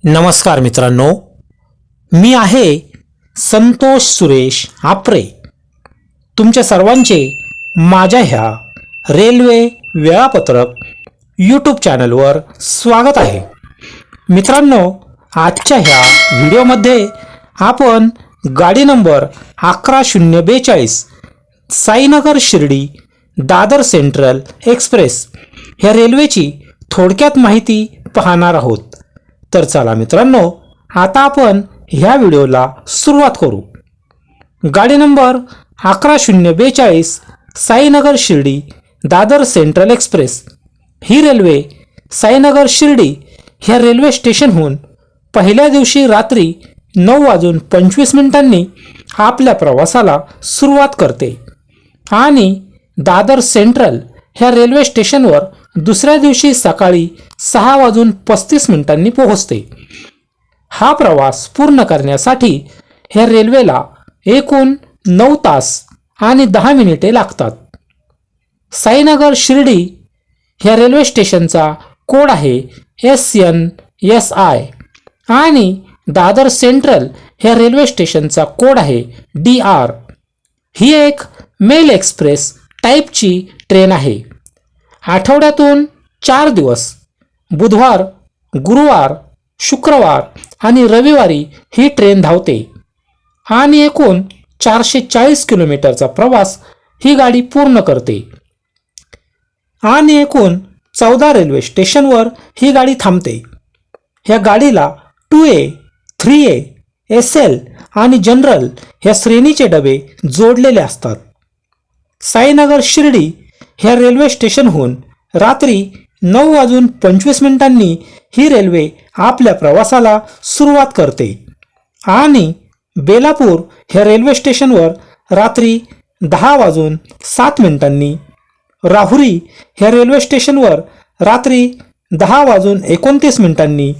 नमस्कार मित्रांनो, मी आहे संतोष सुरेश आपरे. तुमच्या सर्वांचे माझ्या ह्या रेल्वे वेळापत्रक यूट्यूब चॅनलवर स्वागत आहे. मित्रांनो, आजच्या ह्या व्हिडिओमध्ये आपण गाडी नंबर 11042 साईनगर शिर्डी दादर सेंट्रल एक्सप्रेस ह्या रेल्वेची थोडक्यात माहिती पाहणार आहोत. तर चला मित्रांनो, आता आपण ह्या व्हिडिओला सुरुवात करू. गाडी नंबर 11042 साईनगर शिर्डी दादर सेंट्रल एक्सप्रेस ही रेल्वे साईनगर शिर्डी ह्या रेल्वे स्टेशनहून पहिल्या दिवशी रात्री 9:25 आपल्या प्रवासाला सुरुवात करते आणि दादर सेंट्रल ह्या रेल्वे स्टेशनवर दुसऱ्या दिवशी सकाळी 6:35 पोहोचते. हा प्रवास पूर्ण करण्यासाठी ह्या रेल्वेला एकूण 9 तास आणि 10 मिनिटे लागतात. साईनगर शिर्डी ह्या रेल्वे स्टेशनचा कोड आहे SNSI आणि दादर सेंट्रल ह्या रेल्वे स्टेशनचा कोड आहे DR. ही एक मेल एक्सप्रेस टाईपची ट्रेन आहे. आठवड्यातून 4 दिवस बुधवार, गुरुवार, शुक्रवार आणि रविवारी ही ट्रेन धावते आणि एकूण 440 किलोमीटरचा प्रवास ही गाडी पूर्ण करते आणि एकूण 14 रेल्वे स्टेशनवर ही गाडी थांबते. ह्या गाडीला 2A, 3A, SL आणि जनरल ह्या श्रेणीचे डबे जोडलेले असतात. साईनगर शिर्डी ह्या रेल्वे स्टेशनहून रात्री 9:25 ही रेल्वे आपल्या प्रवासाला सुरुवात करते आणि बेलापूर ह्या रेल्वे स्टेशनवर रात्री 10:07 राहुरी ह्या रेल्वे स्टेशनवर रात्री 10:29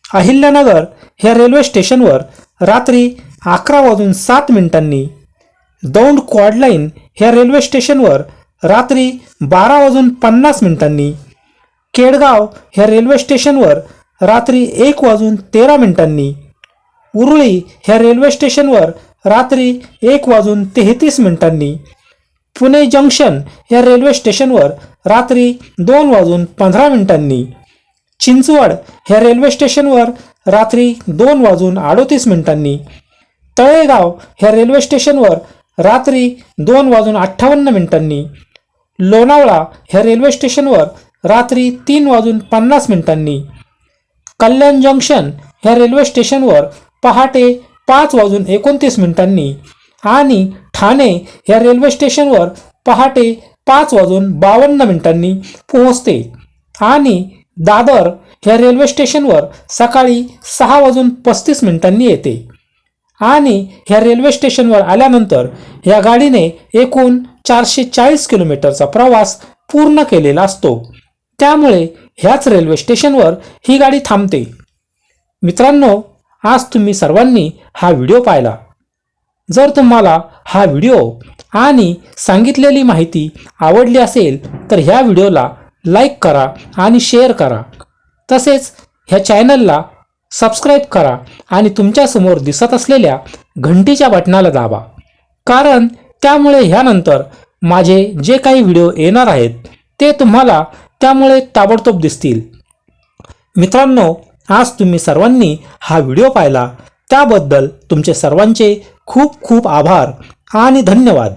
अहिल्यानगर ह्या रेल्वे स्टेशनवर रात्री 11:07 दौंड क्वाड लाईन ह्या रेल्वे स्टेशनवर रात्री 12:50 केडगाव ह्या रेल्वे स्टेशनवर रात्री 1:13 उरुळी ह्या रेल्वे स्टेशनवर रात्री 1:33 पुणे जंक्शन ह्या रेल्वे स्टेशनवर रात्री 2:15 चिंचवड ह्या रेल्वे स्टेशनवर रात्री 2:38 तळेगाव ह्या रेल्वे स्टेशनवर रात्री 2:58 लोणावळा ह्या रेल्वे स्टेशनवर रात्री 3:50 कल्याण जंक्शन ह्या रेल्वे स्टेशनवर पहाटे 5:29 आणि ठाणे ह्या रेल्वे स्टेशनवर पहाटे 5:52 पोहोचते आणि दादर ह्या रेल्वे स्टेशनवर सकाळी 6:35 येते. आणि ह्या रेल्वे स्टेशनवर आल्यानंतर ह्या गाडीने एकूण 440 किलोमीटरचा प्रवास पूर्ण केलेला असतो. त्यामुळे ह्याच रेल्वे स्टेशनवर ही गाडी थांबते. मित्रांनो, आज तुम्ही सर्वांनी हा व्हिडिओ पाहिला. जर तुम्हाला हा व्हिडिओ आणि सांगितलेली माहिती आवडली असेल तर ह्या व्हिडिओला लाईक करा आणि शेअर करा. तसेच ह्या चॅनलला सबस्क्राईब करा आणि तुमच्यासमोर दिसत असलेल्या घंटीच्या बटनाला दाबा, कारण त्यामुळे ह्यानंतर माझे जे काही व्हिडिओ येणार आहेत ते तुम्हाला त्यामुळे ताबडतोब दिसतील. मित्रांनो, आज तुम्ही सर्वांनी हा व्हिडिओ पाहिला त्याबद्दल तुमचे सर्वांचे खूप खूप आभार आणि धन्यवाद.